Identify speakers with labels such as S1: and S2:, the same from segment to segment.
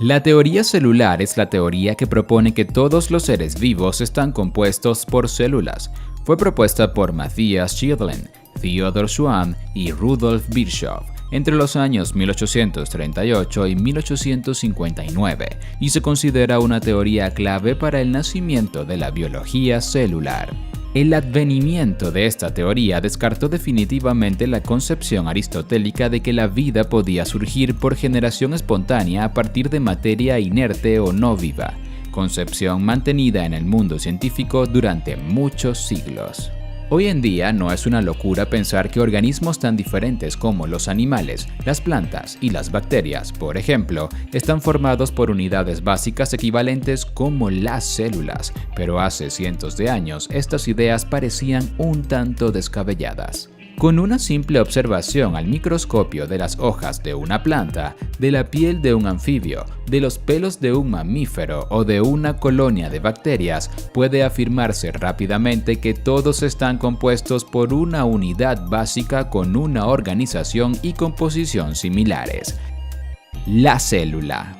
S1: La teoría celular es la teoría que propone que todos los seres vivos están compuestos por células. Fue propuesta por Matthias Schindler, Theodor Schwann y Rudolf Virchow entre los años 1838 y 1859 y se considera una teoría clave para el nacimiento de la biología celular. El advenimiento de esta teoría descartó definitivamente la concepción aristotélica de que la vida podía surgir por generación espontánea a partir de materia inerte o no viva, concepción mantenida en el mundo científico durante muchos siglos. Hoy en día no es una locura pensar que organismos tan diferentes como los animales, las plantas y las bacterias, por ejemplo, están formados por unidades básicas equivalentes como las células, pero hace cientos de años estas ideas parecían un tanto descabelladas. Con una simple observación al microscopio de las hojas de una planta, de la piel de un anfibio, de los pelos de un mamífero o de una colonia de bacterias, puede afirmarse rápidamente que todos están compuestos por una unidad básica con una organización y composición similares: la célula.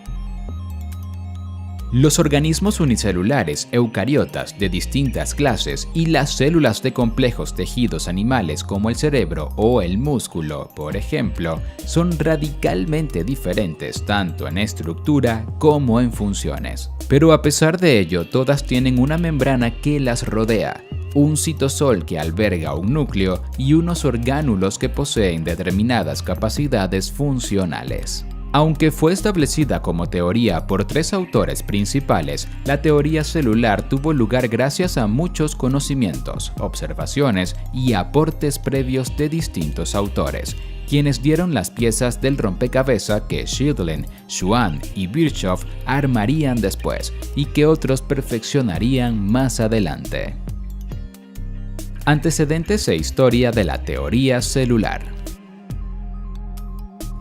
S1: Los organismos unicelulares eucariotas de distintas clases y las células de complejos tejidos animales como el cerebro o el músculo, por ejemplo, son radicalmente diferentes tanto en estructura como en funciones. Pero a pesar de ello, todas tienen una membrana que las rodea, un citosol que alberga un núcleo y unos orgánulos que poseen determinadas capacidades funcionales. Aunque fue establecida como teoría por tres autores principales, la teoría celular tuvo lugar gracias a muchos conocimientos, observaciones y aportes previos de distintos autores, quienes dieron las piezas del rompecabezas que Schindler, Schwann y Virchow armarían después y que otros perfeccionarían más adelante. Antecedentes e historia de la teoría celular.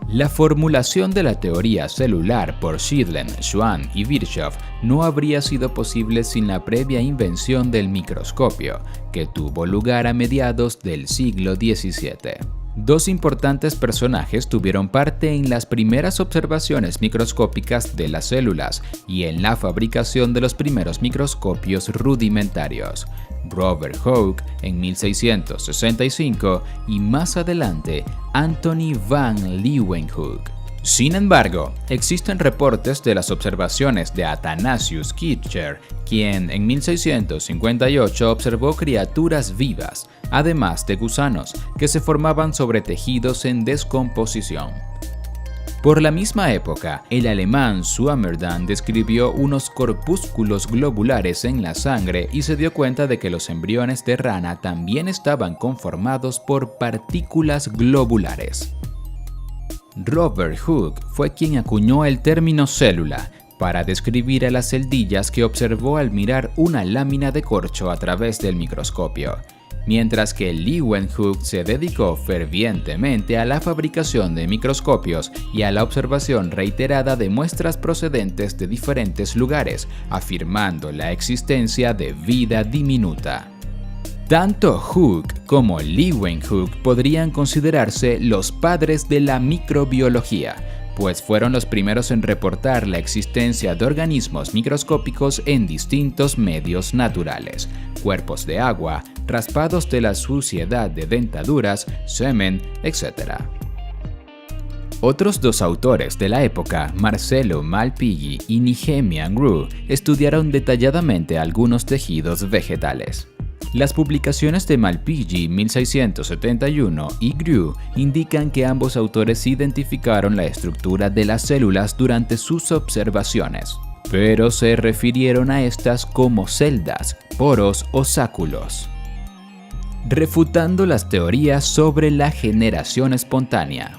S1: La formulación de la teoría celular por Schindler, Schwann y Virchow no habría sido posible sin la previa invención del microscopio, que tuvo lugar a mediados del siglo XVII. Dos importantes personajes tuvieron parte en las primeras observaciones microscópicas de las células y en la fabricación de los primeros microscopios rudimentarios: Robert Hooke en 1665 y más adelante Anthony van Leeuwenhoek. Sin embargo, existen reportes de las observaciones de Athanasius Kircher, quien en 1658 observó criaturas vivas, además de gusanos, que se formaban sobre tejidos en descomposición. Por la misma época, el alemán Swammerdam describió unos corpúsculos globulares en la sangre y se dio cuenta de que los embriones de rana también estaban conformados por partículas globulares. Robert Hooke fue quien acuñó el término célula para describir a las celdillas que observó al mirar una lámina de corcho a través del microscopio, mientras que Leeuwenhoek se dedicó fervientemente a la fabricación de microscopios y a la observación reiterada de muestras procedentes de diferentes lugares, afirmando la existencia de vida diminuta. Tanto Hooke como Leeuwenhoek podrían considerarse los padres de la microbiología, pues fueron los primeros en reportar la existencia de organismos microscópicos en distintos medios naturales: cuerpos de agua, raspados de la suciedad de dentaduras, semen, etc. Otros dos autores de la época, Marcello Malpighi y Nehemiah Grew, estudiaron detalladamente algunos tejidos vegetales. Las publicaciones de Malpighi 1671 y Grew indican que ambos autores identificaron la estructura de las células durante sus observaciones, pero se refirieron a estas como celdas, poros o sáculos, refutando las teorías sobre la generación espontánea.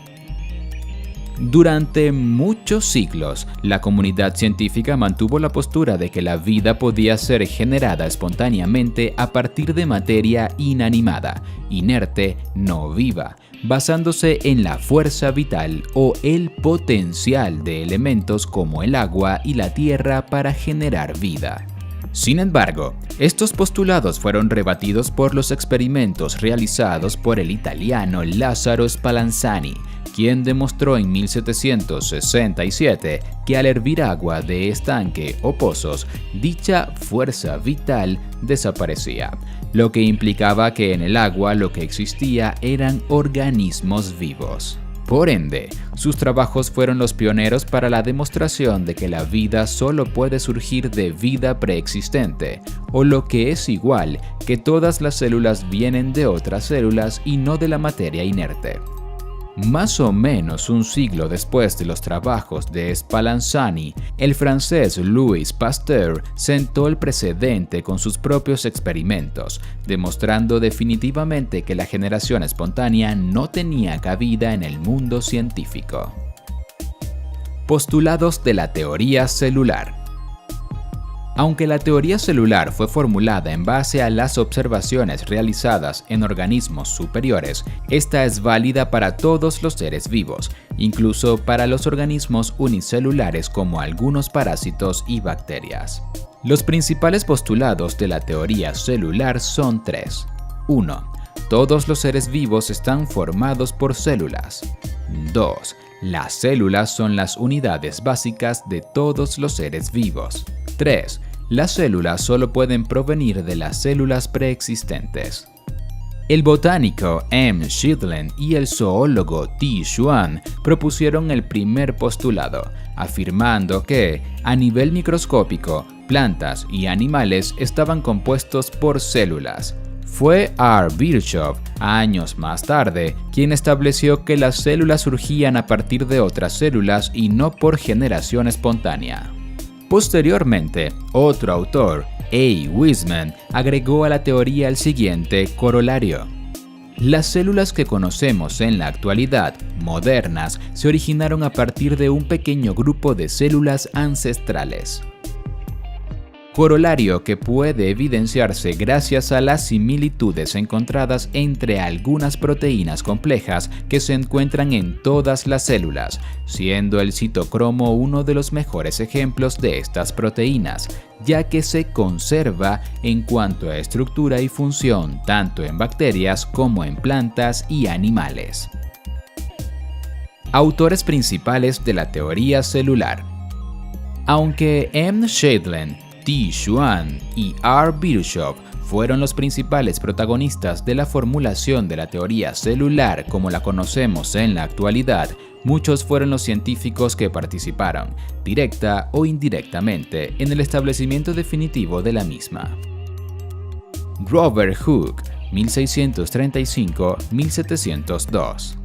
S1: Durante muchos siglos, la comunidad científica mantuvo la postura de que la vida podía ser generada espontáneamente a partir de materia inanimada, inerte, no viva, basándose en la fuerza vital o el potencial de elementos como el agua y la tierra para generar vida. Sin embargo, estos postulados fueron rebatidos por los experimentos realizados por el italiano Lazzaro Spallanzani, quien demostró en 1767 que al hervir agua de estanque o pozos, dicha fuerza vital desaparecía, lo que implicaba que en el agua lo que existía eran organismos vivos. Por ende, sus trabajos fueron los pioneros para la demostración de que la vida solo puede surgir de vida preexistente, o lo que es igual, que todas las células vienen de otras células y no de la materia inerte. Más o menos un siglo después de los trabajos de Spallanzani, el francés Louis Pasteur sentó el precedente con sus propios experimentos, demostrando definitivamente que la generación espontánea no tenía cabida en el mundo científico. Postulados de la teoría celular. Aunque la teoría celular fue formulada en base a las observaciones realizadas en organismos superiores, esta es válida para todos los seres vivos, incluso para los organismos unicelulares como algunos parásitos y bacterias. Los principales postulados de la teoría celular son tres. 1. Todos los seres vivos están formados por células. 2. Las células son las unidades básicas de todos los seres vivos. 3. Las células solo pueden provenir de las células preexistentes. El botánico M. Schiedlen y el zoólogo T. Schwann propusieron el primer postulado, afirmando que, a nivel microscópico, plantas y animales estaban compuestos por células. Fue R. Virchow, años más tarde, quien estableció que las células surgían a partir de otras células y no por generación espontánea. Posteriormente, otro autor, A. Weisman, agregó a la teoría el siguiente corolario. Las células que conocemos en la actualidad, modernas, se originaron a partir de un pequeño grupo de células ancestrales. Corolario que puede evidenciarse gracias a las similitudes encontradas entre algunas proteínas complejas que se encuentran en todas las células, siendo el citocromo uno de los mejores ejemplos de estas proteínas, ya que se conserva en cuanto a estructura y función tanto en bacterias como en plantas y animales. Autores principales de la teoría celular. Aunque M. Schiedlen, T. Schwann y R. Virchow fueron los principales protagonistas de la formulación de la teoría celular como la conocemos en la actualidad, muchos fueron los científicos que participaron, directa o indirectamente, en el establecimiento definitivo de la misma. Robert Hooke, 1635-1702.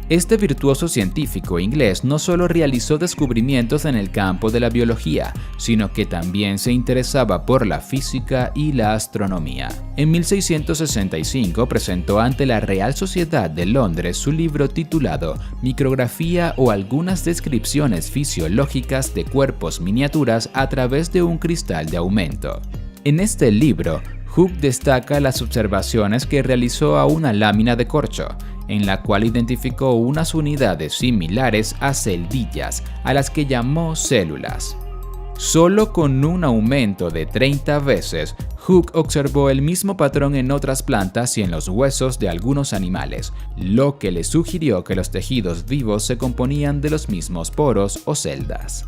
S1: Este virtuoso científico inglés no solo realizó descubrimientos en el campo de la biología, sino que también se interesaba por la física y la astronomía. En 1665 presentó ante la Real Sociedad de Londres su libro titulado Micrografía o algunas descripciones fisiológicas de cuerpos miniaturas a través de un cristal de aumento. En este libro, Hooke destaca las observaciones que realizó a una lámina de corcho, en la cual identificó unas unidades similares a celdillas, a las que llamó células. Solo con un aumento de 30 veces, Hooke observó el mismo patrón en otras plantas y en los huesos de algunos animales, lo que le sugirió que los tejidos vivos se componían de los mismos poros o celdas.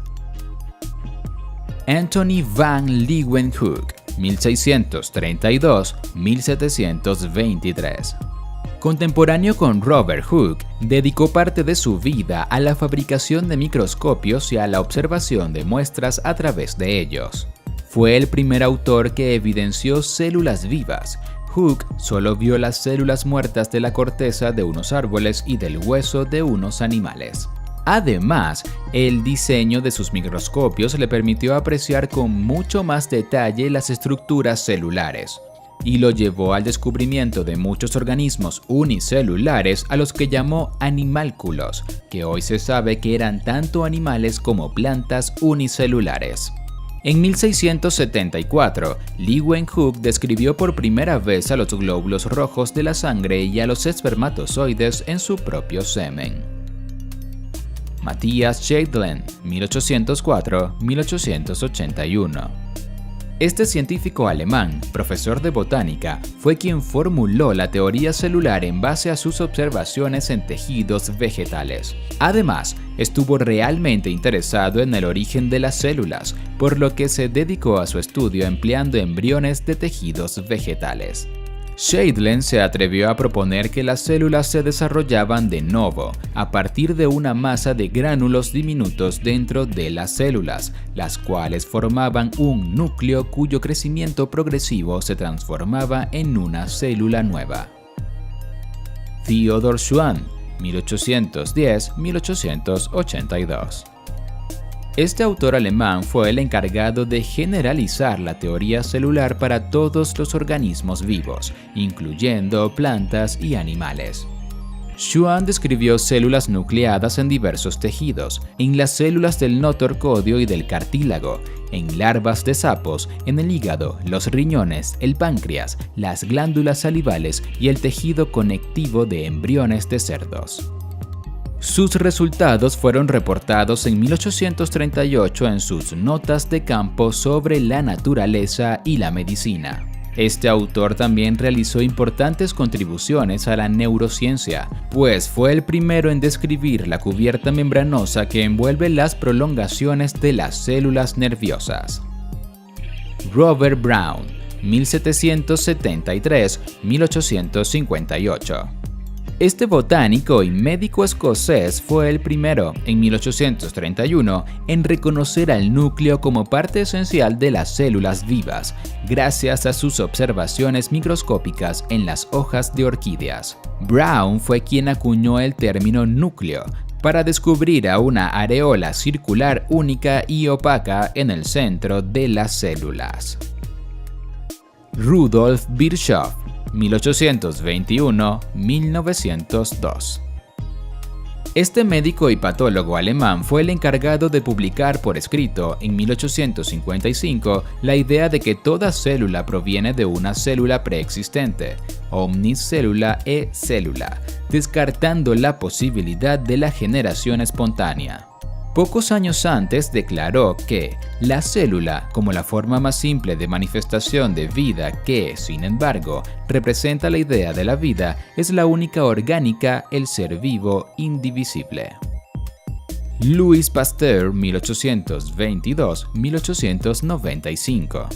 S1: Anthony van Leeuwenhoek, 1632-1723. Contemporáneo con Robert Hooke, dedicó parte de su vida a la fabricación de microscopios y a la observación de muestras a través de ellos. Fue el primer autor que evidenció células vivas. Hooke solo vio las células muertas de la corteza de unos árboles y del hueso de unos animales. Además, el diseño de sus microscopios le permitió apreciar con mucho más detalle las estructuras celulares, y lo llevó al descubrimiento de muchos organismos unicelulares a los que llamó animálculos, que hoy se sabe que eran tanto animales como plantas unicelulares. En 1674, Leeuwenhoek describió por primera vez a los glóbulos rojos de la sangre y a los espermatozoides en su propio semen. Matthias Schiedlen, 1804-1881. Este científico alemán, profesor de botánica, fue quien formuló la teoría celular en base a sus observaciones en tejidos vegetales. Además, estuvo realmente interesado en el origen de las células, por lo que se dedicó a su estudio empleando embriones de tejidos vegetales. Scheidlen se atrevió a proponer que las células se desarrollaban de novo, a partir de una masa de gránulos diminutos dentro de las células, las cuales formaban un núcleo cuyo crecimiento progresivo se transformaba en una célula nueva. Theodor Schwann, 1810-1882. Este autor alemán fue el encargado de generalizar la teoría celular para todos los organismos vivos, incluyendo plantas y animales. Schwann describió células nucleadas en diversos tejidos, en las células del notocordio y del cartílago, en larvas de sapos, en el hígado, los riñones, el páncreas, las glándulas salivales y el tejido conectivo de embriones de cerdos. Sus resultados fueron reportados en 1838 en sus Notas de campo sobre la naturaleza y la medicina. Este autor también realizó importantes contribuciones a la neurociencia, pues fue el primero en describir la cubierta membranosa que envuelve las prolongaciones de las células nerviosas. Robert Brown, 1773-1858. Este botánico y médico escocés fue el primero, en 1831, en reconocer al núcleo como parte esencial de las células vivas, gracias a sus observaciones microscópicas en las hojas de orquídeas. Brown fue quien acuñó el término núcleo para descubrir a una areola circular única y opaca en el centro de las células. Rudolf Virchow, 1821-1902. Este médico y patólogo alemán fue el encargado de publicar por escrito en 1855 la idea de que toda célula proviene de una célula preexistente, omnis cellula e cellula, descartando la posibilidad de la generación espontánea. Pocos años antes declaró que la célula, como la forma más simple de manifestación de vida que, sin embargo, representa la idea de la vida, es la única orgánica, el ser vivo indivisible. Louis Pasteur, 1822-1895.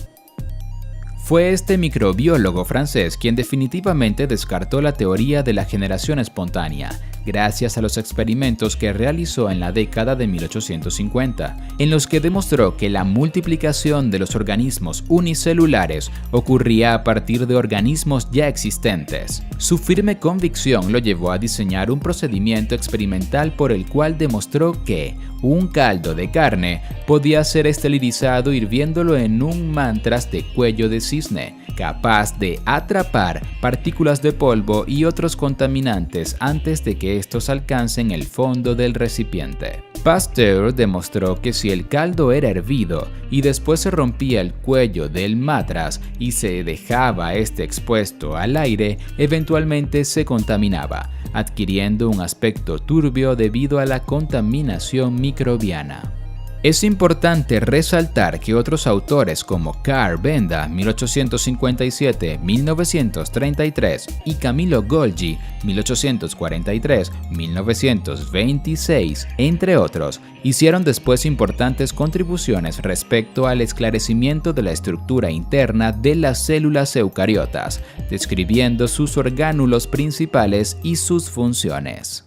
S1: Fue este microbiólogo francés quien definitivamente descartó la teoría de la generación espontánea, gracias a los experimentos que realizó en la década de 1850, en los que demostró que la multiplicación de los organismos unicelulares ocurría a partir de organismos ya existentes. Su firme convicción lo llevó a diseñar un procedimiento experimental por el cual demostró que un caldo de carne podía ser esterilizado hirviéndolo en un mantras de cuello de cisne, capaz de atrapar partículas de polvo y otros contaminantes antes de que estos alcancen el fondo del recipiente. Pasteur demostró que si el caldo era hervido y después se rompía el cuello del matraz y se dejaba este expuesto al aire, eventualmente se contaminaba, adquiriendo un aspecto turbio debido a la contaminación microbiana. Es importante resaltar que otros autores como Carl Benda, 1857-1933, y Camillo Golgi, 1843-1926, entre otros, hicieron después importantes contribuciones respecto al esclarecimiento de la estructura interna de las células eucariotas, describiendo sus orgánulos principales y sus funciones.